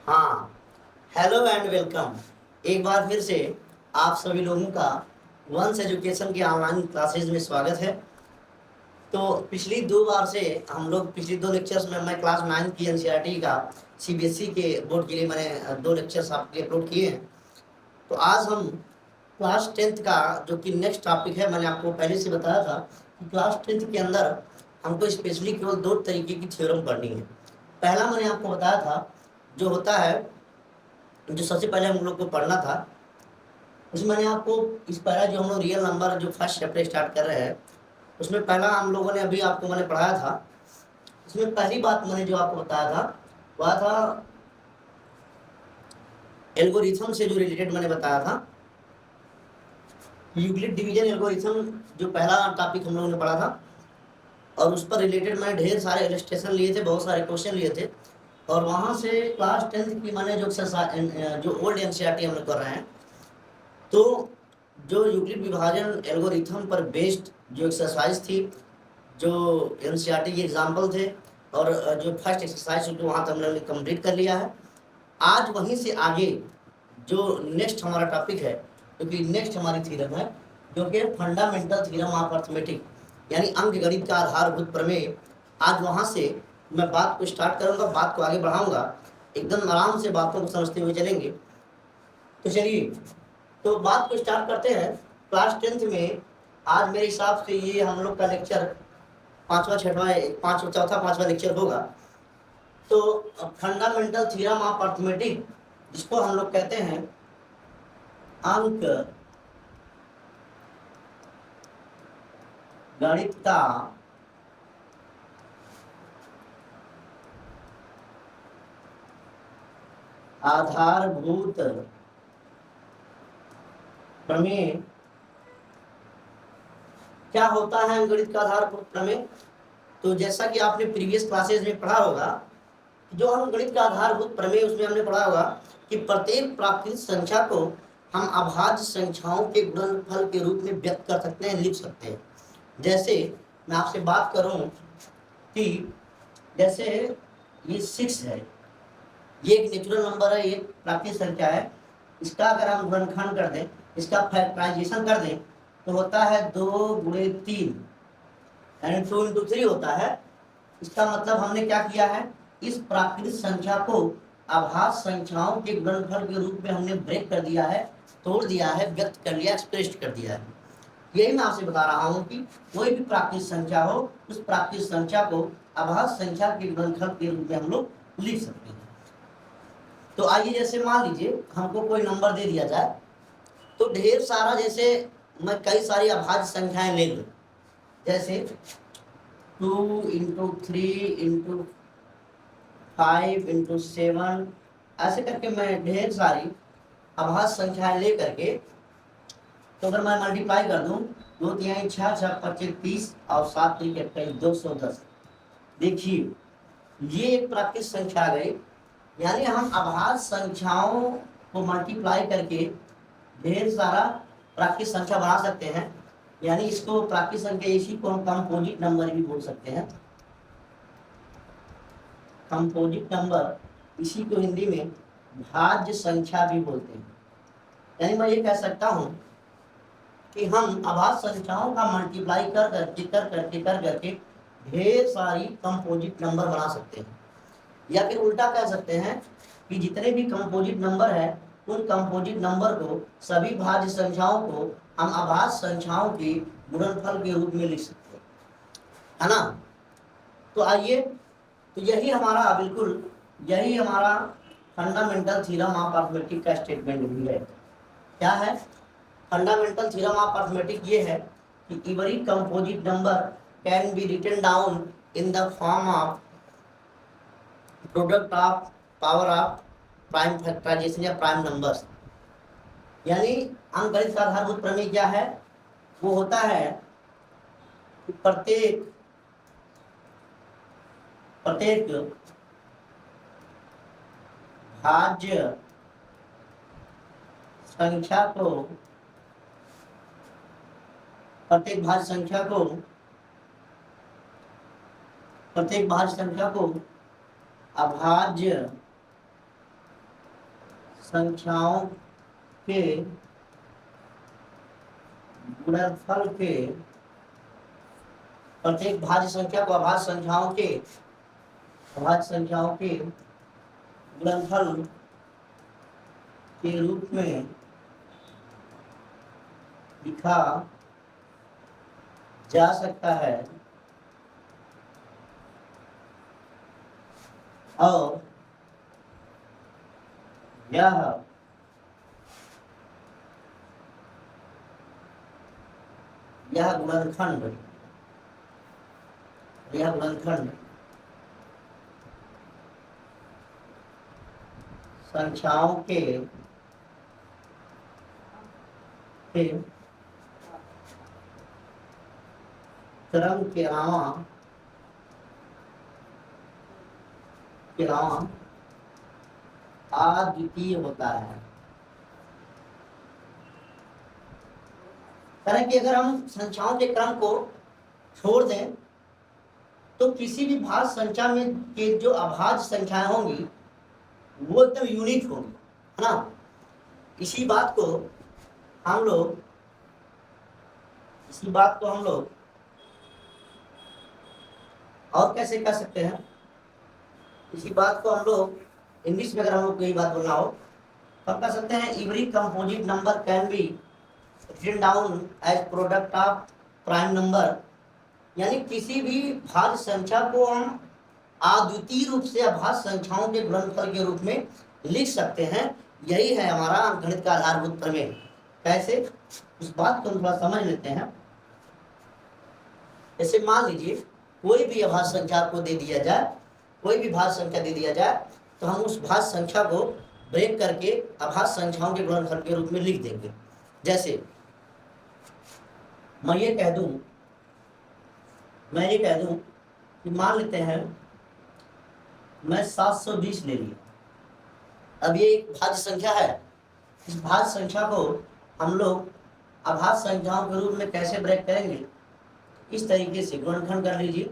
हाँ, hello and welcome. एक बार फिर से आप सभी लोगों का वंश एजुकेशन की ऑनलाइन क्लासेज में स्वागत है। तो पिछली 2 बार से हम लोग पिछली 2 लेक्चर्स में मैं क्लास 9 की एनसीईआरटी का सीबीएसई के बोर्ड के लिए मैंने 2 लेक्चर्स आपके लिए अपलोड किए हैं। तो आज हम क्लास 10th का जो कि नेक्स्ट टॉपिक है, मैंने आपको पहले से बताया था कि क्लास 10th के अंदर हमको स्पेशली केवल 2 तरीके की थ्योरम पढ़नी है। पहला मैंने आपको बताया था जो होता है, जो सबसे पहले हम लोग को पढ़ना था, उसमें मैंने आपको इस पहला जो हम लोग रियल नंबर जो फर्स्ट चैप्टर स्टार्ट कर रहे हैं, उसमें पहला हम लोगों ने अभी आपको मैंने पढ़ाया था। उसमें पहली बात मैंने जो आपको बताया था वह था एल्गोरिथम से जो रिलेटेड मैंने बताया था, यूक्लिड डिवीजन एल्गोरिथम, जो पहला टॉपिक हम लोगों ने पढ़ा था। और उस पर रिलेटेड मैंने ढेर सारे इलस्ट्रेशन लिए थे, बहुत सारे क्वेश्चन लिए थे। और वहाँ से क्लास 10th की मैंने जो ओल्ड एनसीईआरटी हम लोग कर रहे हैं, तो जो यूक्लिड विभाजन एल्गोरिथम पर बेस्ड जो एक्सरसाइज थी, जो एनसीईआरटी के एग्जाम्पल थे, और जो फर्स्ट एक्सरसाइज जो वहाँ तक हमने कंप्लीट कर लिया है। आज वहीं से आगे जो नेक्स्ट हमारा टॉपिक है, क्योंकि नेक्स्ट हमारी थ्योरम है जो कि फंडामेंटल थ्योरम ऑफ अर्थमेटिक, यानी अंकगणित का आधारभूत प्रमेय। आज वहाँ से मैं बात को स्टार्ट करूँगा, बात को आगे बढ़ाऊँगा, एकदम आराम से बातों को समझते हुए चलेंगे। तो चलिए, तो बात को स्टार्ट करते हैं। क्लास 10th में आज मेरे हिसाब से ये हम लोग का लेक्चर चौथा पांचवा लेक्चर होगा। तो फंडामेंटल थ्योरम ऑफ अर्थमेटिक, जिसको हम लोग कहते हैं अंक गणित का आधारभूत प्रमेय। क्या होता है अंकगणित का आधारभूत प्रमेय? तो जैसा कि आपने प्रीवियस क्लासेज में पढ़ा होगा, जो अंकगणित का आधारभूत प्रमेय, उसमें हमने पढ़ा होगा कि प्रत्येक प्राकृतिक संख्या को हम अभाज्य संख्याओं के गुणनफल के रूप में व्यक्त कर सकते हैं, लिख सकते हैं। जैसे मैं आपसे बात करूं कि जैसे ये 6 है, ये एक नेचुरल नंबर है, ये प्राकृतिक संख्या है। इसका अगर हम गुणनखंड कर दें, इसका फैक्टराइजेशन कर दें, तो होता है 2 गुणे 3, यानी 2 into 3 होता है। इसका मतलब हमने क्या किया है, इस प्राकृतिक संख्या को अभाज्य संख्याओं के गुणनफल के रूप में हमने ब्रेक कर दिया है, तोड़ दिया है, व्यक्त कर लिया, एक्सप्रेस कर दिया है। यही मैं आपसे बता रहा हूँ कि कोई भी प्राकृतिक संख्या हो, उस प्राकृतिक संख्या को अभाज्य संख्या के गुणनफल के रूप में हम लोग लिख सकते हैं। तो आइए, जैसे मान लीजिए हमको कोई नंबर दे दिया जाए, तो ढेर सारा, जैसे मैं कई सारी अभाज्य संख्याएं ले लूँ, जैसे 2 into 3 into 5 into 7, ऐसे करके मैं ढेर सारी अभाज्य संख्याएं ले करके, तो अगर मैं मल्टीप्लाई कर दूं, 2 3 6 6 25 30 और 7 3 28 210, देखिए ये एक प्राकृतिक संख्या आ गई। यानी हम अभाज्य संख्याओं को मल्टीप्लाई करके ढेर सारा प्राकृतिक संख्या बना सकते हैं। यानी इसको प्राकृतिक संख्या, इसी को हम कंपोजिट नंबर भी बोल सकते हैं। कंपोजिट नंबर, इसी को हिंदी में भाज्य संख्या भी बोलते हैं। यानी मैं ये कह सकता हूं कि हम अभाज्य संख्याओं का मल्टीप्लाई कर करके ढेर सारी कंपोजिट नंबर बना सकते हैं। या फिर उल्टा कह सकते हैं कि जितने भी कंपोजिट नंबर है, उन कंपोजिट नंबर को, सभी भाज्य संख्याओं को हम अभाज्य संख्याओं के गुणनफल के रूप में लिख सकते हैं, है ना। तो आइए, तो यही हमारा, बिल्कुल यही हमारा फंडामेंटल थ्योरम ऑफ अर्थमेटिक का स्टेटमेंट भी है। क्या है फंडामेंटल थ्योरम ऑफ अर्थमेटिक? ये है कि every composite number can be written down in the form of product of power of prime factorization या प्राइम नंबर्स। यानी अंकगणित का आधारभूत प्रमेय क्या है? वो होता है कि प्रत्येक भाज्य संख्या को, प्रत्येक भाज्य संख्या को अभाज्य संख्याओं के गुणनफल के प्रत्येक भाज्य संख्या को अभाज्य संख्याओं के गुणनफल के रूप में लिखा जा सकता है और यह गुणनखंड संख्याओं के क्रम के अलावा अद्वितीय होता है। कारण कि अगर हम संख्याओं के क्रम को छोड़ दें तो किसी भी भाज्य संख्या में के जो अभाज्य संख्याएं होंगी वो एकदम यूनिक होंगी, है ना। इसी बात को हम लोग और कैसे कह सकते हैं, इसी बात को हम लोग इंग्लिश में अगर हम लोग को यही बात बोलना हो तो कह सकते हैं every composite number can be written down as product of prime number. यानी किसी भी भाज्य संख्या को हम अद्वितीय रूप से अभाज्य संख्याओं के गुणनफल के रूप में लिख सकते हैं। यही है हमारा अंकगणित का आधारभूत प्रमेय। कैसे, उस बात को हम थोड़ा समझ लेते हैं। जैसे मान लीजिए कोई भी अभाज्य संख्या को दे दिया जाए, कोई भी भाज्य संख्या दे दिया जाए तो हम उस भाज्य संख्या को ब्रेक करके अभाज्य संख्याओं के गुणनफल के रूप में लिख देंगे। जैसे मैं ये कह दूं कि मान लेते हैं मैं 720 ले लिया। अब ये एक भाज्य संख्या है। इस भाज्य संख्या को हम लोग अभाज्य संख्याओं के रूप में कैसे ब्रेक करेंगे, इस तरीके से गुणनखंड कर लीजिए।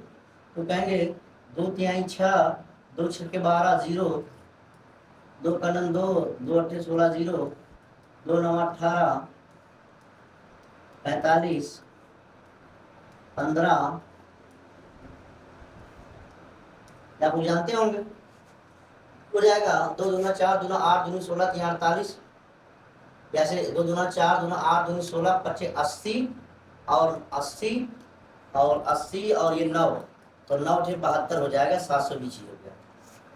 तो कहेंगे 2 तिहाई 6, 2 छक्के 12 0, 2 कनन 2, 2 अट्ठे 16 0, 2 9 18, 45, 15। आप जानते होंगे हो जाएगा 2 दूना 4 दूना 8 दूनी 16 3 48। जैसे 2 दूना 4 दूना 8 दूनी 16 25 80 और 80 और 80 और ये 9, तो 9 से 72 हो जाएगा, 720 हो गया।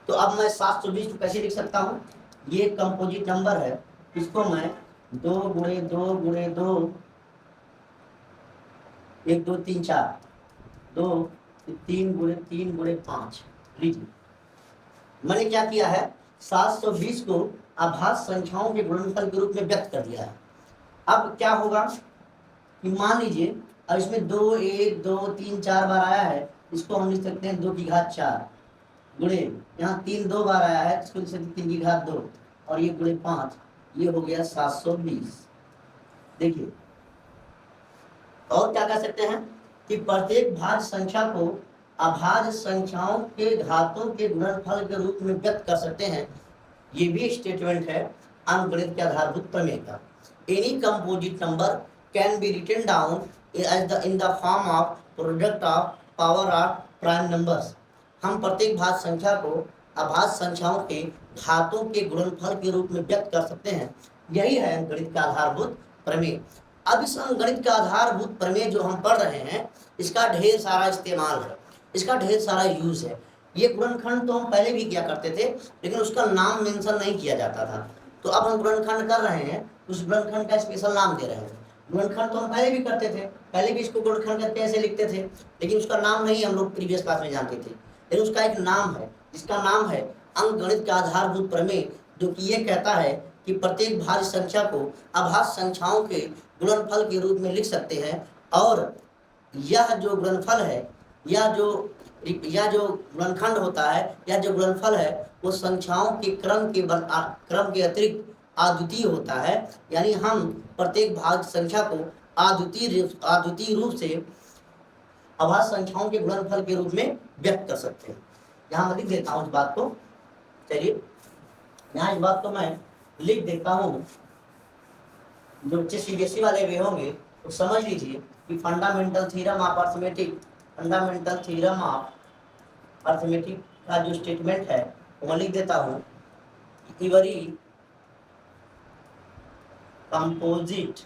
तो अब मैं 720 को कैसे लिख सकता हूँ, ये कंपोजिट नंबर है, इसको मैं 2 गुणे 2 गुणे 2 1 2 3 4 2 3 गुणे 3 गुणे 5 लीजिए। मैंने क्या किया है, 720 को अभाज्य संख्याओं के गुणनफल के रूप में व्यक्त कर दिया है। अब क्या होगा कि मान लीजिए अब इसमें 2 1 2 3 4 बार आया है, इसको हम लिख सकते हैं 2 की घात 4 गुणे, यहाँ 3 2 बार आया है, इसको लिख सकते हैं 3 की घात 2 और ये गुणे 5, ये हो गया 720। देखिए और क्या कह सकते हैं कि प्रत्येक भाज्य संख्या को अभाज्य संख्याओं के घातों के गुणनफल के रूप में व्यक्त कर सकते हैं। ये भी स्टेटमेंट है अंकगणित के आधारभूत प्रमेय का। Any composite number can be written down in the form of product of power of prime numbers. हम प्रत्येक भाज्य संख्या को अभाज्य संख्याओं के घातों के गुणनफल के रूप में व्यक्त कर सकते हैं। यही है अंकगणित का आधारभूत प्रमेय। अब इस अंकगणित का आधारभूत प्रमेय जो हम पढ़ रहे हैं, इसका ढेर सारा इस्तेमाल है, इसका ढेर सारा यूज है। ये गुणनखंड तो हम पहले भी किया करते थे, लेकिन उसका नाम मेंशन नहीं किया जाता था। तो अब हम गुणनखंड कर रहे हैं, उस गुणनखंड का स्पेशल नाम दे रहे हैं। गुणनखंड तो हम पहले भी करते थे, पहले भी इसको गुणनखंड करके ऐसे लिखते थे, लेकिन उसका नाम नहीं हम लोग प्रीवियस क्लास में जानते थे। लेकिन उसका एक नाम है, जिसका नाम है अंकगणित का आधारभूत प्रमेय, जो कि ये कहता है कि प्रत्येक भाज्य संख्या को अभाज्य संख्याओं के गुणनफल के रूप में लिख सकते हैं। और यह जो गुणनफल है, यह जो गुणनखंड होता है, यह जो गुणनफल है, वो संख्याओं के क्रम के अतिरिक्त अद्वितीय होता है। यानी हम प्रत्येक भाज्य संख्या को अद्वितीय रूप से अभाज्य संख्याओं के गुणनफल के रूप में व्यक्त कर सकते हैं। यहाँ मैं लिख देता हूँ इस बात को। चलिए यहाँ इस बात को मैं लिख देता हूँ। जो बच्चे सीबीएसई वाले भी होंगे तो समझ लीजिए कि fundamental theorem of arithmetic, fundamental theorem of arithmetic का जो स्टेटमेंट है वो मैं लिख देता हूँ। Every composite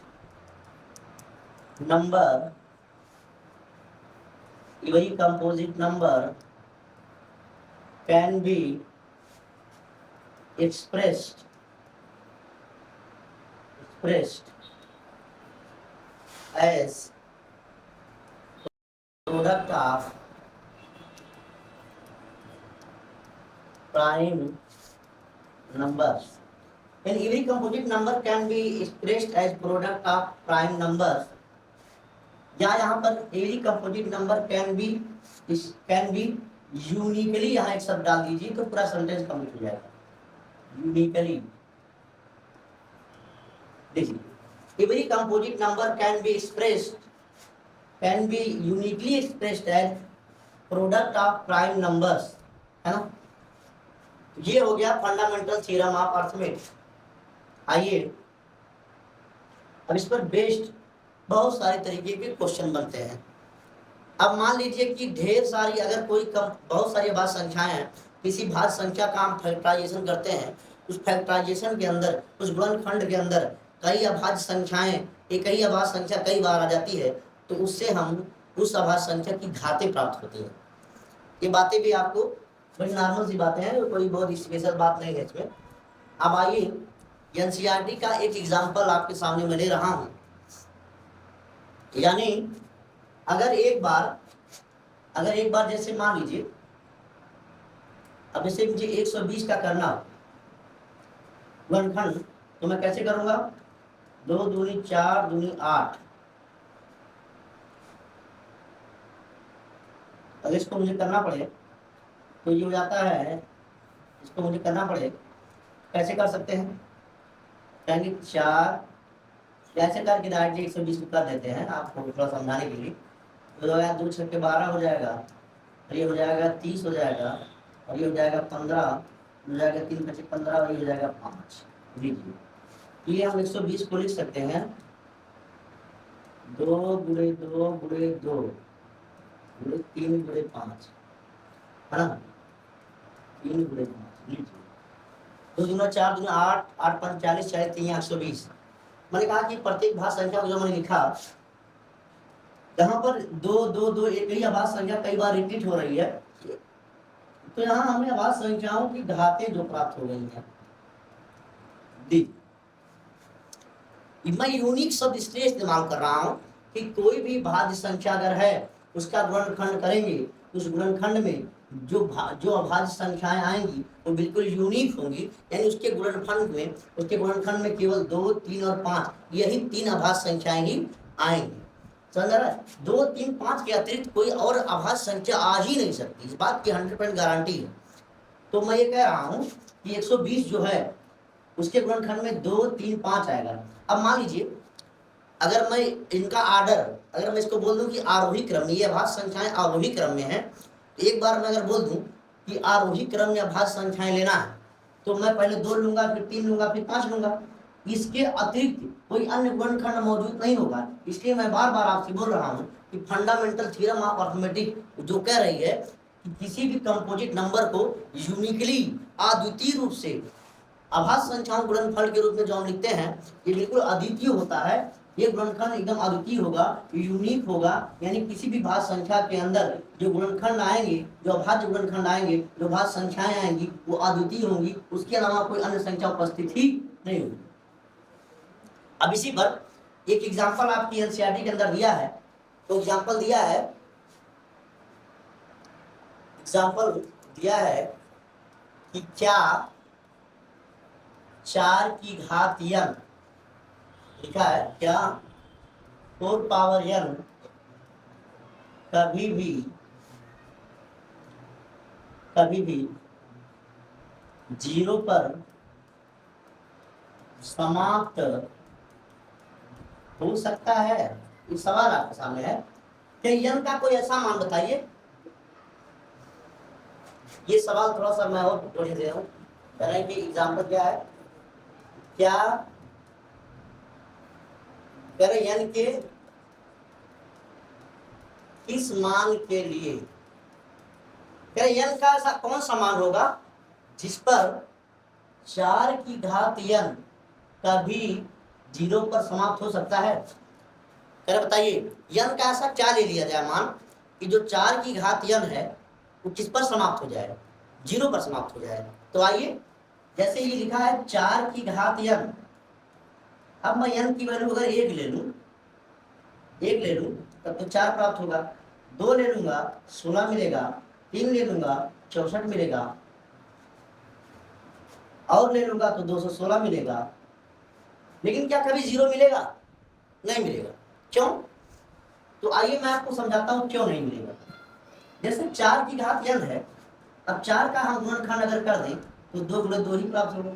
number, every composite number can be expressed as product of prime numbers. And every composite number can be expressed as product of prime numbers. या यहाँ पर every composite number can be uniquely, यहाँ एक शब्द डाल दीजिए तो पूरा सेंटेंस कंप्लीट हो जाएगा। uniquely देखिए, every composite number can be uniquely expressed as product of prime numbers, है ना। ये हो गया फंडामेंटल थ्योरम ऑफ अर्थमेटिक्स। आइए अब इस पर बेस्ड बहुत सारे तरीके के क्वेश्चन बनते हैं। अब मान लीजिए कि ढेर सारी अगर कोई बहुत सारी अभाज्य संख्याएं हैं, किसी भाज्य संख्या का हम फैक्टराइजेशन करते हैं, उस फैक्टराइजेशन के अंदर, उस गुणनखंड के अंदर कई अभाज्य संख्याएं, एक ही अभाज्य संख्या कई बार आ जाती है, तो उससे हम उस अभाज्य संख्या की घातें प्राप्त होती है। ये बातें भी आपको बड़ी नॉर्मल सी बातें हैं, कोई बहुत स्पेशल बात नहीं है इसमें। अब आइए एनसीईआरटी का एक एग्जाम्पल आपके सामने मैं ले रहा हूँ। यानी अगर एक बार जैसे मान लीजिए, अब जैसे मुझे 120 का करना गुणनखंड, तो मैं कैसे करूंगा? 2 दूनी 4 दूनी 8। अगर इसको मुझे करना पड़े तो ये हो जाता है, इसको मुझे करना पड़े कैसे कर सकते हैं? कहेंगे 4 कैसे करके डायरेक्टली 120 कर देते हैं आपको थोड़ा समझाने के लिए। तो 2 6 के 12 हो जाएगा, और ये हो जाएगा 30 हो जाएगा, और ये हो जाएगा 15 हो जाएगा, 3 5 15, और ये हो जाएगा 5। जी जी, ये हम 120 को लिख सकते हैं 2 गुणे 2 गुणे 2 गुणे 3 गुणे 5, है ना। 3 गुणे 5, जी जी। 2 दूना 4 दूना 8, 8 5 40, 4 3 120। मैंने कहा कि प्रत्येक भाज्य संख्या को जो मैंने लिखा, यहाँ पर 2 2 2 एक ही अभाज्य संख्या कई बार रिपीट हो रही है, तो यहाँ हमें अभाज्य संख्याओं की घातें जो प्राप्त हो गई हैं। मैं यूनिक शब्द इसलिए इस्तेमाल कर रहा हूँ कि कोई भी भाज्य संख्या अगर है उसका गुणनखंड करेंगे, उस गुणनखंड में जो अभाज्य संख्याएं आएंगी वो बिल्कुल यूनिक होंगी। यानी उसके गुणनखंड में केवल 2 3 और 5 यही 3 अभाज्य संख्याएं ही आएंगी। समझ रहा है? 2 3 5 के अतिरिक्त कोई और अभाज्य संख्या आ ही नहीं सकती, इस बात की 100% गारंटी है। तो मैं ये कह रहा हूँ कि 120 जो है उसके गुणनखंड में 2 3 5 आएगा। अब मान लीजिए अगर मैं इनका आर्डर, अगर मैं इसको बोल दूं कि आरोही क्रम में, ये अभाज्य संख्याएं आरोही क्रम में है, तो एक बार मैं अगर बोल दूं कि आरोही क्रम में अभाज्य संख्याएं लेना है, तो मैं पहले 2 लूंगा, फिर 3 लूंगा, फिर 5 लूंगा। इसके अतिरिक्त कोई अन्य गुणनखंड मौजूद नहीं होगा। इसलिए मैं बार बार आपसे बोल रहा हूँ कि फंडामेंटल थ्योरम ऑफ अर्थमेटिक जो कह रही है कि किसी भी कंपोजिट नंबर को यूनिकली, अद्वितीय रूप से अभाज्य संख्याओं गुणनफल के रूप में जो हम लिखते हैं, ये बिल्कुल अद्वितीय होता है। ये गुणनखंड एकदम अद्वितीय होगा, यूनिक होगा। यानी किसी भी भाज्य संख्या के अंदर जो गुणनखंड आएंगे, जो अभाज्य गुणनखंड आएंगे, जो भाज्य संख्याएं आएंगी, वो अद्वितीय होंगी। उसके अलावा कोई अन्य संख्या उपस्थित ही नहीं होगी। अब इसी पर एक एग्जाम्पल आपकी एनसीईआरटी के अंदर दिया है, तो एग्जाम्पल दिया है कि क्या 4 की घात n, लिखा है क्या 4 पावर n कभी भी 0 पर समाप्त हो सकता है? ये सवाल आपके सामने है कि n का कोई ऐसा मान बताइए। ये सवाल थोड़ा सा मैं और थोड़ी दे रहा हूँ। कि एग्जाम्पल क्या है क्या कर n के इस मान के लिए, n का ऐसा कौन सा मान होगा जिस पर 4 की घात n कभी 0 पर समाप्त हो सकता है। बताइए n का ऐसा क्या ले लिया जाए मान कि जो 4 की घात n है वो किस पर समाप्त हो जाए, 0 पर समाप्त हो जाए। तो आइए जैसे ये लिखा है 4 की घात n, अब मैं n की वैल्यू अगर 1 ले लूं तब तो 4 प्राप्त होगा, 2 ले लूंगा 16 मिलेगा, 3 ले लूंगा 64 मिलेगा, और ले लूंगा तो 216 मिलेगा। लेकिन क्या कभी 0 मिलेगा? नहीं मिलेगा। क्यों? तो आइए मैं आपको समझाता हूं क्यों नहीं मिलेगा। जैसे 4 की घात n है, अब 4 का हम गुणनखंड अगर कर दें तो 2 गुणे 2 ही प्राप्त होगा।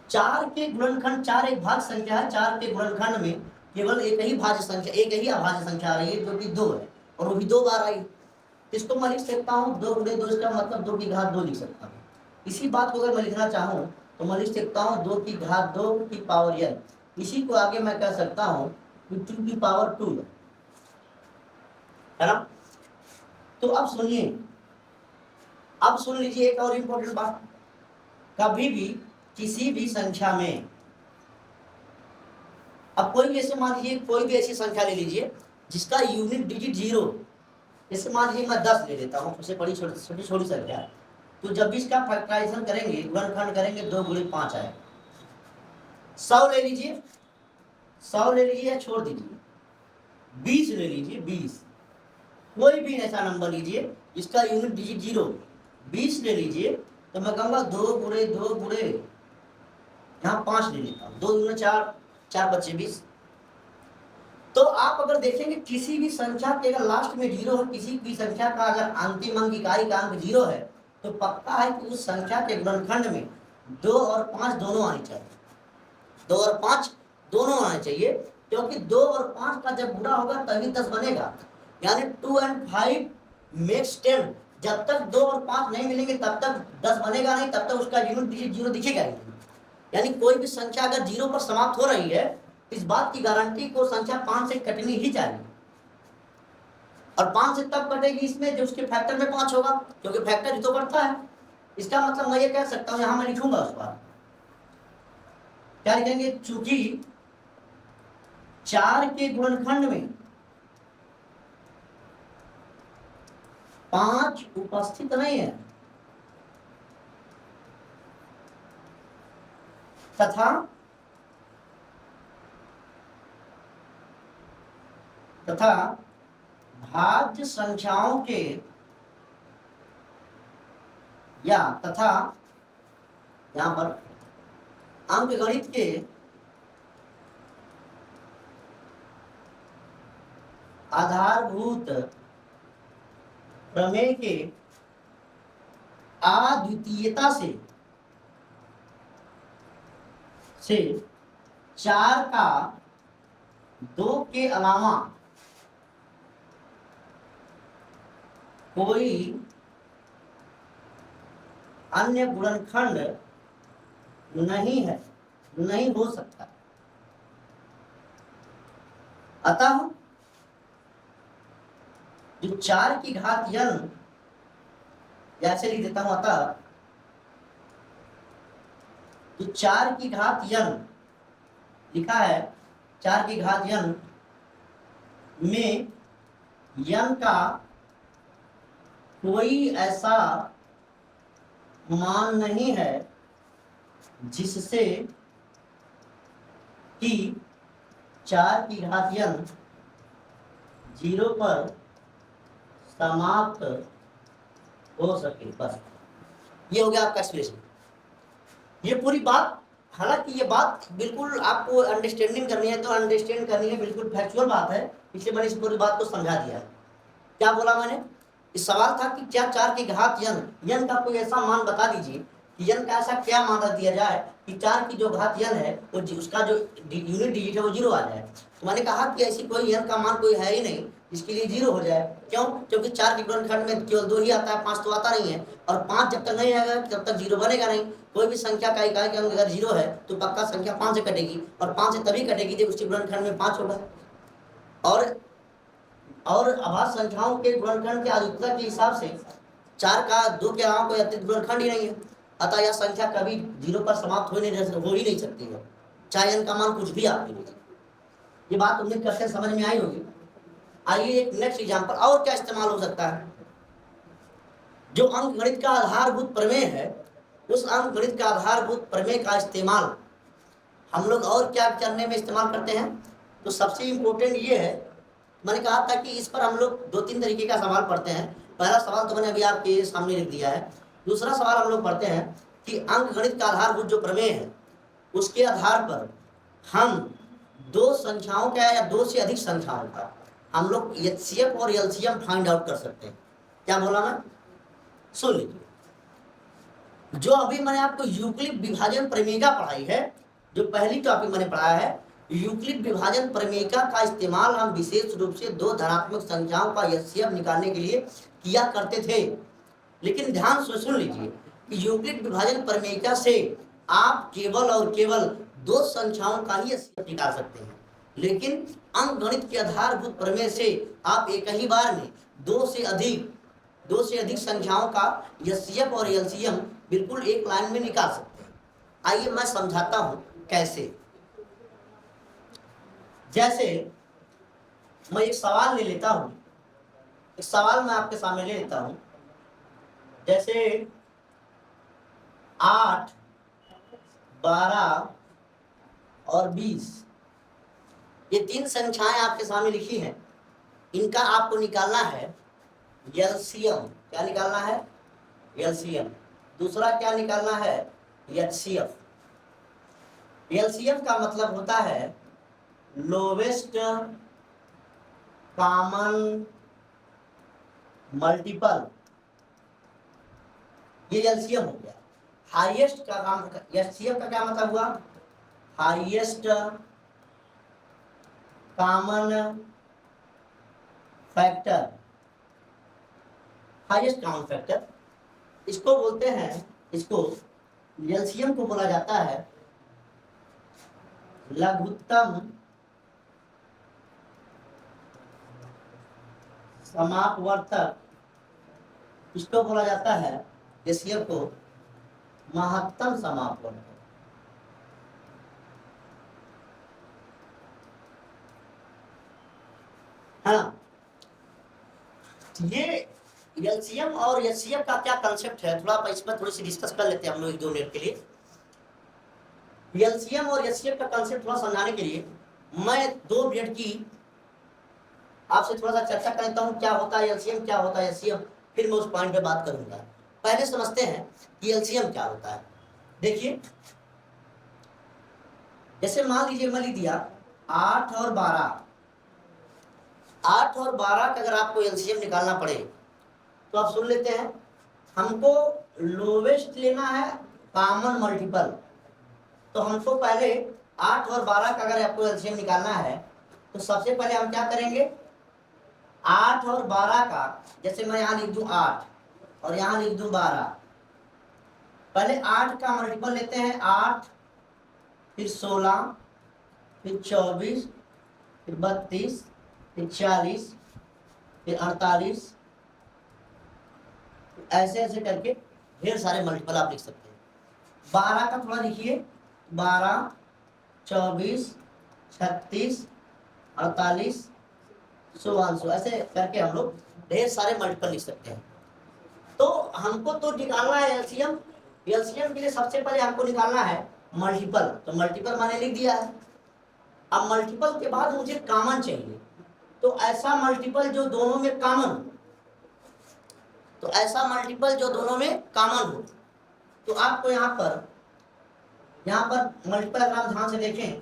4 के गुणनखंड, 4 एक भाज्य संख्या है, 4 के गुणनखंड में केवल एक ही भाज्य संख्या, एक ही अभाज्य संख्या आ रही है जो कि 2 है, और वो भी 2 बार आई। इसको मैं लिख सकता हूँ 2 गुणे 2, इसका मतलब 2 की घात 2 लिख सकता हूँ। इसी बात को अगर मैं लिखना चाहूँ तो मैं लिख सकता हूँ 2 की घात 2 की पावर n। इसी को आगे मैं कह सकता हूँ 2 की पावर 2 है ना। तो अब सुनिए, अब सुन लीजिए एक और इंपॉर्टेंट बात, कभी भी किसी भी संख्या में, अब कोई भी ऐसे मान लीजिए, कोई भी ऐसी संख्या ले लीजिए जिसका यूनिट डिजिट 0, जैसे मान लीजिए मैं 10 ले लेता हूँ, उससे बड़ी छोटी संख्या है, तो जब भी इसका फैक्टराइजेशन करेंगे, गुणनखंड करेंगे, 2 गुणे 5 आए। 100 ले लीजिए, 100 ले लीजिए या छोड़ दीजिए, 20 ले लीजिए, 20, कोई भी ऐसा नंबर लीजिए जिसका यूनिट डिजिट 0, 20 ले लीजिए, तो मैं कहूँगा 2 गुणे 2 गुणे, यहाँ 5 ले लेता हूँ, 2 गुणे 4, 4 बच्चे 20। तो आप अगर देखेंगे किसी भी संख्या के अगर लास्ट में 0 है, किसी भी संख्या का अगर अंतिम अंक इकाई का अंक 0 है, तो पक्का है कि उस संख्या के गुणनखंड में 2 और 5 दोनों आनी चाहिए, 2 और 5 दोनों आने चाहिए, क्योंकि 2 और 5 का जब गुणा होगा तभी 10 बनेगा। यानी 2 and 5 makes 10। जब तक 2 और 5 नहीं मिलेंगे तब तक 10 बनेगा नहीं, तब तक उसका यूनिट डिजिट 0 दिखेगा ही नहीं। यानी कोई भी संख्या अगर 0 पर समाप्त हो रही है, इस बात की गारंटी को संख्या 5 से कटनी ही चाहिए, और 5 से तब कटेगी इसमें जब उसके फैक्टर में 5 होगा, क्योंकि फैक्टर ही तो बढ़ता है। इसका मतलब मैं ये कह सकता हूं, यहां मैं लिखूंगा उस बार क्या लिखेंगे, चूंकि 4 के गुणनखंड में 5 उपस्थित नहीं है, तथा भाज्य संख्याओं के या तथा यहां पर अंकगणित के आधारभूत प्रमेय के अद्वितीयता से 4 का 2 के अलावा कोई अन्य गुणनखंड नहीं है, नहीं हो सकता। अतः जो 4 की घात n, ऐसे लिख देता हूं, अतः जो 4 की घात n लिखा है, 4 की घात n में n का कोई ऐसा मान नहीं है जिससे कि 4 की घात n 0 पर समाप्त हो सके। बस ये हो गया आपका एक्सप्रेशन। ये पूरी बात, हालांकि ये बात बिल्कुल आपको अंडरस्टैंडिंग करनी है, तो अंडरस्टैंड करनी है, बिल्कुल फैक्चुअल बात है, इसलिए मैंने इस पूरी बात को समझा दिया। क्या बोला मैंने? इस सवाल था कि क्या 4 की घात n का कोई ऐसा मान बता दीजिए कि n का ऐसा क्या मान रख दिया जाए कि 4 की जो घात n है वो उसका जो यूनिट डिजिट है वो 0 आ जाए। तो मैंने कहा कि ऐसी कोई n का मान कोई है ही नहीं इसके लिए 0 हो जाए। क्यों? क्योंकि 4 के गुणनखंड में केवल 2 ही आता है, 5 तो आता नहीं है, और 5 जब तक नहीं आएगा तब तक 0 बनेगा नहीं। कोई भी संख्या का इकाई के अंक अगर 0 है तो पक्का संख्या 5 से कटेगी, और 5 से तभी कटेगी जब उसके गुणनखंड में 5 होगा। और अभाज्य संख्याओं के गुणनखंड के अधिकता के हिसाब से 4 का 2 के अलावा कोई अतिरिक्त गुणनखंड ही नहीं है, अतः यह संख्या कभी 0 पर समाप्त हो ही नहीं सकती है, चाहे n का मान कुछ भी आपके लिए। ये बात उम्मीद करते हैं समझ में आई होगी। आइए एक नेक्स्ट एग्जांपल, और क्या इस्तेमाल हो सकता है। जो अंकगणित का आधारभूत प्रमेय है, उस अंकगणित का आधारभूत प्रमेय का इस्तेमाल हम लोग और क्या करने में इस्तेमाल करते हैं। तो सबसे इम्पोर्टेंट ये है, मैंने कहा था कि इस पर हम लोग 2-3 तरीके का सवाल पढ़ते हैं। पहला सवाल तो मैंने अभी आपके सामने लिख दिया है। दूसरा सवाल हम लोग पढ़ते हैं कि अंकगणित का आधारभूत जो प्रमेय है उसके आधार पर हम 2 संख्याओं का या 2 से अधिक संख्याओं का हम लोग एचसीएफ और एलसीएम फाइंड आउट कर सकते हैं। क्या बोला मैं? सुन लीजिए, जो अभी मैंने आपको यूक्लिड विभाजन प्रमेयिका पढ़ाई है, जो पहली टॉपिक मैंने पढ़ाया है, यूक्लिड विभाजन प्रमेयिका का इस्तेमाल हम विशेष रूप से 2 धनात्मक संख्याओं का एचसीएफ निकालने के लिए किया करते थे। लेकिन ध्यान से सुन लीजिए कि यूक्लिड विभाजन प्रमेयिका से आप केवल और केवल 2 संख्याओं का ही एचसीएफ निकाल सकते हैं, लेकिन अंकगणित के आधारभूत प्रमेय से आप एक ही बार में 2 से अधिक संख्याओं का एचसीएफ और एलसीएम बिल्कुल एक लाइन में निकाल सकते हैं। आइए मैं समझाता हूं कैसे। जैसे मैं एक सवाल ले लेता हूं, एक सवाल मैं आपके सामने ले लेता हूं, जैसे 8, 12 और 20, ये 3 संख्याएं आपके सामने लिखी हैं। इनका आपको निकालना है एलसीएम। क्या निकालना है? एलसीएम। दूसरा क्या निकालना है? एचसीएफ। एलसीएम का मतलब होता है लोवेस्ट कॉमन मल्टीपल, ये एलसीएम हो गया। हाईएस्ट का काम, एचसीएफ का क्या मतलब हुआ? Highest common factor, highest common factor इसको बोलते हैं, इसको एलसीएम को बोला जाता है लघुत्तम समापवर्तक, इसको बोला जाता है एचसीएफ को महत्तम समापवर्तक। हाँ, ये एलसीएम और एचसीएफ का क्या कंसेप्ट है, थोड़ा इसमें थोड़ी सी डिस्कस कर लेते हैं हम लोग 1-2 मिनट के लिए। एलसीएम और एचसीएफ का कंसेप्ट थोड़ा समझाने के लिए मैं 2 मिनट की आपसे थोड़ा सा चर्चा कर लेता हूँ, क्या होता है एलसीएम, क्या होता है एचसीएफ, फिर मैं उस पॉइंट पे बात करूंगा। पहले समझते हैं कि एलसीएम क्या होता है। देखिए, जैसे मान लीजिए मैं लिख दिया 8 और 12, 8 और 12 का अगर आपको एलसीएम निकालना पड़े तो आप सुन लेते हैं, हमको लोवेस्ट लेना है कॉमन मल्टीपल। तो हमको पहले 8 और 12 का अगर आपको एलसीएम निकालना है तो सबसे पहले हम क्या करेंगे, 8 और 12 का, जैसे मैं यहाँ लिख दूं 8 और यहाँ लिख दूं 12, पहले 8 का मल्टीपल लेते हैं, 8 फिर 16 फिर 24 फिर 32 फिर 40 फिर 48, ऐसे ऐसे करके ढेर सारे मल्टीपल आप लिख सकते हैं। 12 का थोड़ा लिखिए, 12 24 36 48 100 ऐसे करके हम लोग ढेर सारे मल्टीपल लिख सकते हैं। तो हमको तो निकालना है एलसीएम, एलसीएम के लिए सबसे पहले हमको निकालना है मल्टीपल। तो मल्टीपल मैंने लिख दिया है। अब मल्टीपल के बाद मुझे कॉमन चाहिए, तो ऐसा मल्टीपल जो दोनों में कॉमन हो, तो ऐसा मल्टीपल जो दोनों में कॉमन हो। तो आपको यहाँ पर मल्टीपल अगर हम ध्यान से देखें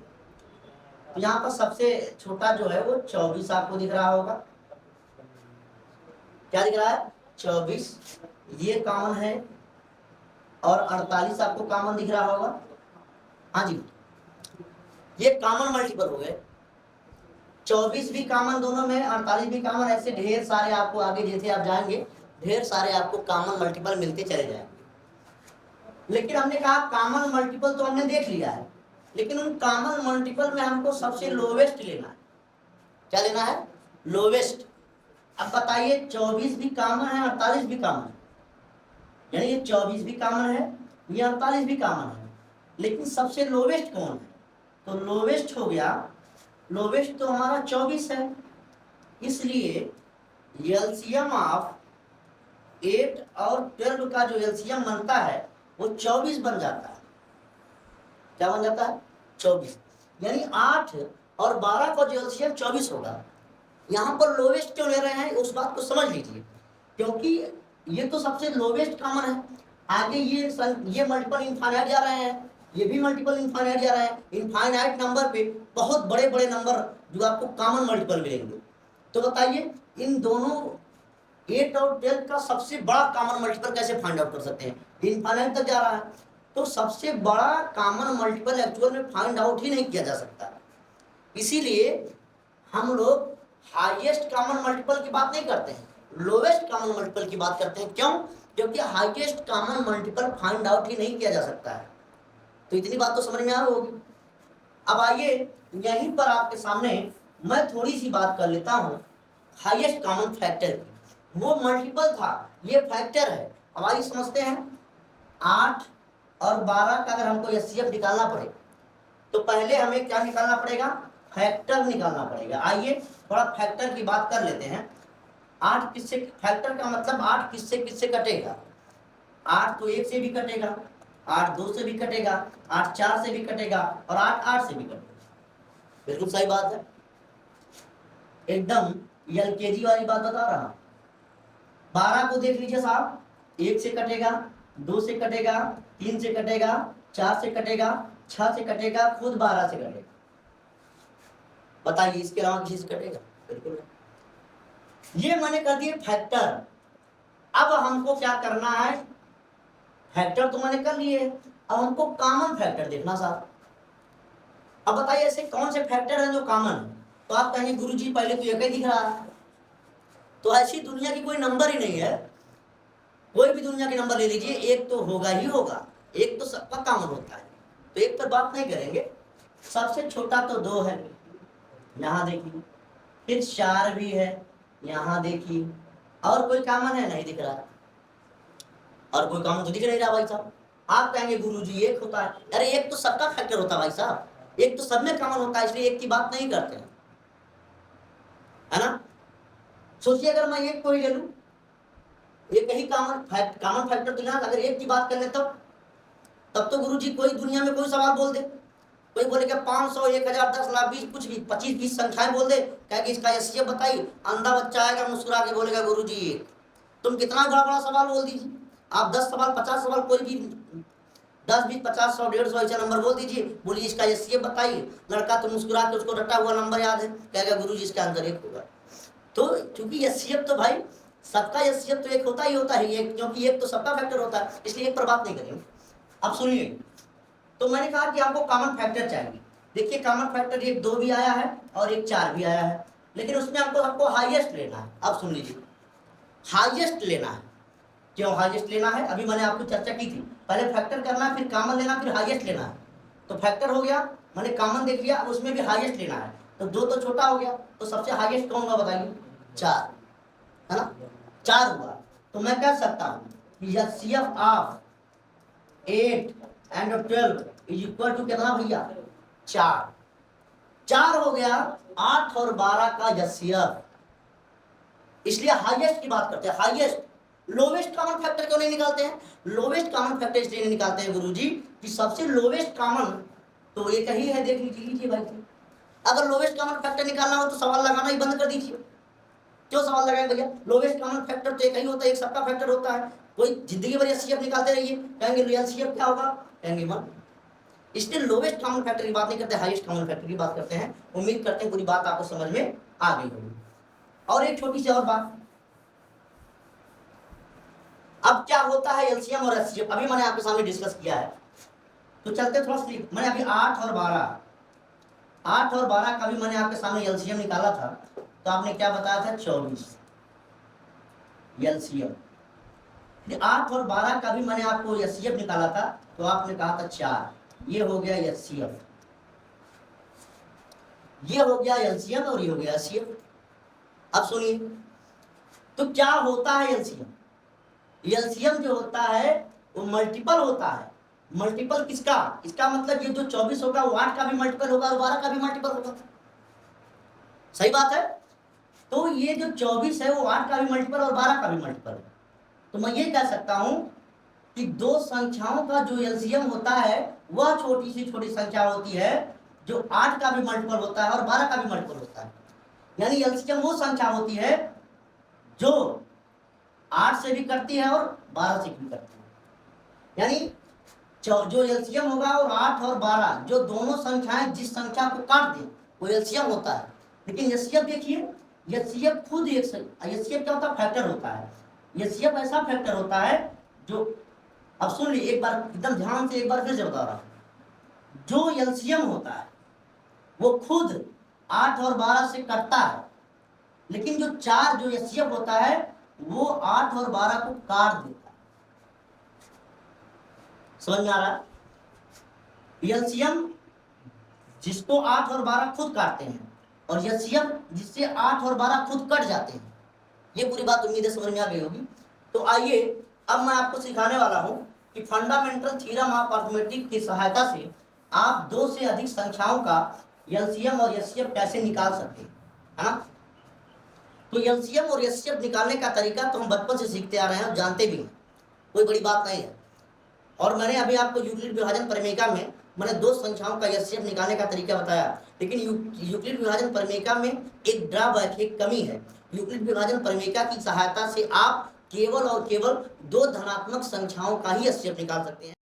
तो यहाँ पर सबसे छोटा जो है वो 24 आपको दिख रहा होगा। क्या दिख रहा है? 24, ये कॉमन है, और 48 आपको कॉमन दिख रहा होगा। हाँ जी, ये कॉमन मल्टीपल हो गए। 24 भी कॉमन दोनों में, 48 भी कॉमन, ऐसे ढेर सारे आपको आगे जैसे आप जाएंगे ढेर सारे आपको कॉमन मल्टीपल मिलते चले जाएंगे। लेकिन हमने कहा कॉमन मल्टीपल तो हमने देख लिया है, लेकिन उन कॉमन मल्टीपल में हमको सबसे लोवेस्ट लेना है। क्या लेना है? लोवेस्ट। अब बताइए 24 भी कॉमन है, 48 भी कॉमन है, यानी ये 24 भी कॉमन है, ये 48 भी कॉमन है, लेकिन सबसे लोवेस्ट कौन है? तो लोवेस्ट हो गया, लोवेस्ट तो हमारा 24 है, इसलिए एलसीएम ऑफ 8 और 12 का जो एलसीएम बनता है वो 24 बन जाता है। क्या बन जाता है? 24। यानी 8 और 12 का जो एलसीएम 24 होगा। यहाँ पर लोवेस्ट क्यों ले रहे हैं उस बात को समझ लीजिए, क्योंकि ये तो सबसे लोवेस्ट कॉमन है। आगे ये मल्टीपल इनफाइनाइट जा रहे हैं, ये भी मल्टीपल इनफाइनाइट जा रहे हैं। इनफाइनाइट नंबर पे बहुत बड़े बड़े नंबर जो आपको कॉमन मल्टीपल मिलेंगे। तो बताइए इन दोनों 8 और 12 का सबसे बड़ा कॉमन मल्टीपल कैसे फाइंड आउट कर सकते हैं? इनफाइनाइट तक जा रहा है, तो सबसे बड़ा कॉमन मल्टीपल एक्चुअल में फाइंड आउट ही नहीं किया जा सकता। इसीलिए हम लोग हाईएस्ट कॉमन मल्टीपल की बात नहीं करते हैं, लोवेस्ट कॉमन मल्टीपल की बात करते हैं। क्यों? क्योंकि highest common multiple find out ही नहीं किया जा सकता है। तो इतनी बात तो समझ में आ रही होगी। अब आइए यहीं पर आपके सामने मैं थोड़ी सी बात कर लेता हूं हाईएस्ट कॉमन फैक्टर की। वो मल्टीपल था, ये फैक्टर है। अब आइए समझते हैं। 8 और 12 का अगर हमको एचसीएफ निकालना पड़े तो पहले हमें क्या निकालना पड़ेगा? फैक्टर निकालना पड़ेगा। आइए थोड़ा फैक्टर की बात कर लेते हैं। 8 किससे, फैक्टर का मतलब 8 किससे किससे कटेगा? 8 तो 1 से भी कटेगा, 8 2 से भी कटेगा, 8 4 से भी कटेगा और 8 8 से भी कटेगा। बिल्कुल सही बात है, एकदम एलकेजी वाली बात बता रहा। 12 को देख लीजिए साहब, 1 से कटेगा, 2 से कटेगा, 3 से कटेगा, 4 से कटेगा, 6 से कटेगा, खुद 12 से कटेगा। बताइए इसके अलावा किसी से कटेगा? बिल्कुल नहीं। ये मैंने कर दिए फैक्टर। अब हमको क्या करना है? फैक्टर तो मैंने कर लिए, अब हमको कॉमन फैक्टर देखना साहब। अब बताइए ऐसे कौन से फैक्टर हैं जो कॉमन है? तो आप कहेंगे गुरुजी पहले तो एक ही दिख रहा है। तो ऐसी दुनिया की कोई नंबर ही नहीं है, कोई भी दुनिया के नंबर ले लीजिए, एक तो होगा ही होगा, एक तो सबका कॉमन होता है। तो एक पर बात नहीं करेंगे। सबसे छोटा तो 2 है, यहाँ देखिए, फिर 4 भी है, यहाँ देखिए, और कोई कॉमन है? नहीं दिख रहा। और कोई कॉमन तो दिख नहीं रहा भाई साहब। आप कहेंगे गुरुजी 1 होता है। अरे 1 तो सबका फैक्टर होता है भाई साहब, 1 तो सब में कॉमन होता है, इसलिए 1 की बात नहीं करते हैं, है ना। सोचिए अगर मैं 1 को ही ले लूं, एक ही कॉमन फैक्टर तो अगर 1 की बात कर ले तब तो गुरुजी कोई दुनिया में कोई सवाल बोल दे, कोई बोले क्या 500 1000 10 लाख 20 कुछ भी 25 20 संख्याएं बोल दे, कहे कि इसका एचसीएफ बताइए, अंधा बच्चा आएगा मुस्कुरा के बोलेगा गुरुजी 1। तुम कितना बड़ा बड़ा सवाल बोल दीजिए, आप 10 सवाल 50 सवाल कोई भी 10 20 50 100 150 ऐसा नंबर बोल दीजिए, बोलिए इसका एचसीएफ बताइए, लड़का तो मुस्कुरा के उसको रटा हुआ नंबर याद है, कहेगा गुरुजी इसका आंसर 1 होगा। तो क्योंकि एचसीएफ तो भाई सबका एचसीएफ तो 1 होता ही होता है, क्योंकि 1 तो सबका फैक्टर होता है, इसलिए 1 पर बात नहीं करेंगे। अब सुनिए, तो मैंने कहा कि आपको कॉमन फैक्टर चाहिए। देखिए कॉमन फैक्टर 1 2 भी आया है और 1 4 भी आया है, लेकिन उसमें आपको हाईएस्ट लेना है। अब सुन लीजिए, हाईएस्ट लेना है। क्यों हाईएस्ट लेना है? अभी मैंने आपको चर्चा की थी, पहले फैक्टर करना है, फिर कॉमन लेना, फिर हाईएस्ट लेना है। तो फैक्टर हो गया, मैंने कॉमन देख लिया, उसमें भी हाईएस्ट लेना है। तो 2 तो छोटा हो गया, तो सबसे हाईएस्ट कौन होगा बताइए? 4, है ना। 4 हुआ, तो मैं कह सकता हूँ HCF of 8 and 12 is equal to कितना भैया? 4। 4 हो गया 8 और 12 का एचसीएफ। इसलिए हाईएस्ट की बात करते हैं, हाईएस्ट। लोवेस्ट कॉमन फैक्टर क्यों नहीं निकालते हैं? लोवेस्ट कॉमन फैक्टर इसलिए नहीं निकालते हैं गुरुजी कि सबसे लोवेस्ट कॉमन तो एक ही है। देख लीजिए भाई, अगर लोवेस्ट कॉमन फैक्टर निकालना हो तो सवाल लगाना ही बंद कर दीजिए। क्यों सवाल लगाएंगे भैया? लोवेस्ट कॉमन फैक्टर तो एक ही होता है, एक सबका फैक्टर होता है। कोई जिंदगी भर एचसीएफ निकालते रहिए, कहेंगे एचसीएफ क्या होगा? कहेंगे 1। इसलिए लोवेस्ट कॉमन फैक्टर की बात नहीं करते, हाईएस्ट कॉमन फैक्टर की बात करते हैं। उम्मीद करते हैं पूरी बात आपको समझ में आ गई होगी। और एक छोटी सी और बात, अब क्या होता है एलसीएम और एचसीएफ, अभी मैंने आपके सामने डिस्कस किया है। तो चलते थोड़ा स्लीप। मैंने अभी 8 और 12 8 और 12 का भी मैंने आपके सामने एलसीएम निकाला था, तो आपने क्या बताया था? 24 एलसीएम। 8 और 12 का भी मैंने आपको एचसीएफ निकाला था, तो आपने कहा था 4। ये हो गया एचसीएफ, ये हो गया एलसीएम और ये हो गया एचसीएफ। अब सुनिए, तो क्या होता है एलसीएम? एलसीएम जो होता है वो मल्टीपल होता है। मल्टीपल किसका? इसका मतलब ये जो 24 होगा वो 8 का भी मल्टीपल होगा और 12 का भी मल्टीपल होगा। सही बात है। तो ये जो 24 है वो 8 का भी मल्टीपल और 12 का भी मल्टीपल है। तो मैं ये कह सकता हूं कि दो संख्याओं का जो एलसीएम होता है वह छोटी सी छोटी संख्या होती है जो 8 का भी मल्टीपल होता है और 12 का भी मल्टीपल होता है। यानी एलसीएम वो संख्या होती है जो 8 से भी करती है और 12 से भी करती है। यानी जो एलसीएम होगा और 8 और 12 जो दोनों संख्याएं जिस संख्या को काट दे वो एलसीएम होता है। लेकिन एचसीएफ देखिए, एचसीएफ खुद एचसीएफ क्या होता है? फैक्टर होता है। एचसीएफ ऐसा फैक्टर होता है जो, अब सुन लीजिए एक बार एकदम ध्यान से, एक बार फिर से बता रहा हूं। जो एलसीएम होता है वो खुद 8 और 12 से कटता है, लेकिन जो 4 जो एचसीएफ होता है वो 8 और 12 को काट देता है। समझ में आ रहा है? एलसीएम जिसको 8 और 12 खुद काटते हैं और एचसीएफ जिससे 8 और 12 खुद कट जाते हैं। ये पूरी बात उम्मीद है समझ में आ गई होगी। तो आइए अब मैं आपको सिखाने वाला हूं कि फंडामेंटल थ्योरम ऑफ अर्थमेटिक की सहायता से आप 2 से अधिक संख्याओं का एलसीएम और एचसीएफ कैसे निकाल सकते हैं, है ना? तो एलसीएम और एचसीएफ निकालने का तरीका तो हम बचपन से सीखते आ रहे हैं और जानते भी हैं, कोई बड़ी बात नहीं है। और मैंने अभी आपको यूक्लिड विभाजन प्रमेयिका में मैंने 2 संख्याओं का एचसीएफ निकालने का तरीका बताया। लेकिन यूक्लिड विभाजन प्रमेयिका में एक ड्रॉबैक, एक कमी है। यूक्लिड विभाजन प्रमेयिका की सहायता से आप केवल और केवल 2 धनात्मक संख्याओं का ही एचसीएफ निकाल सकते हैं।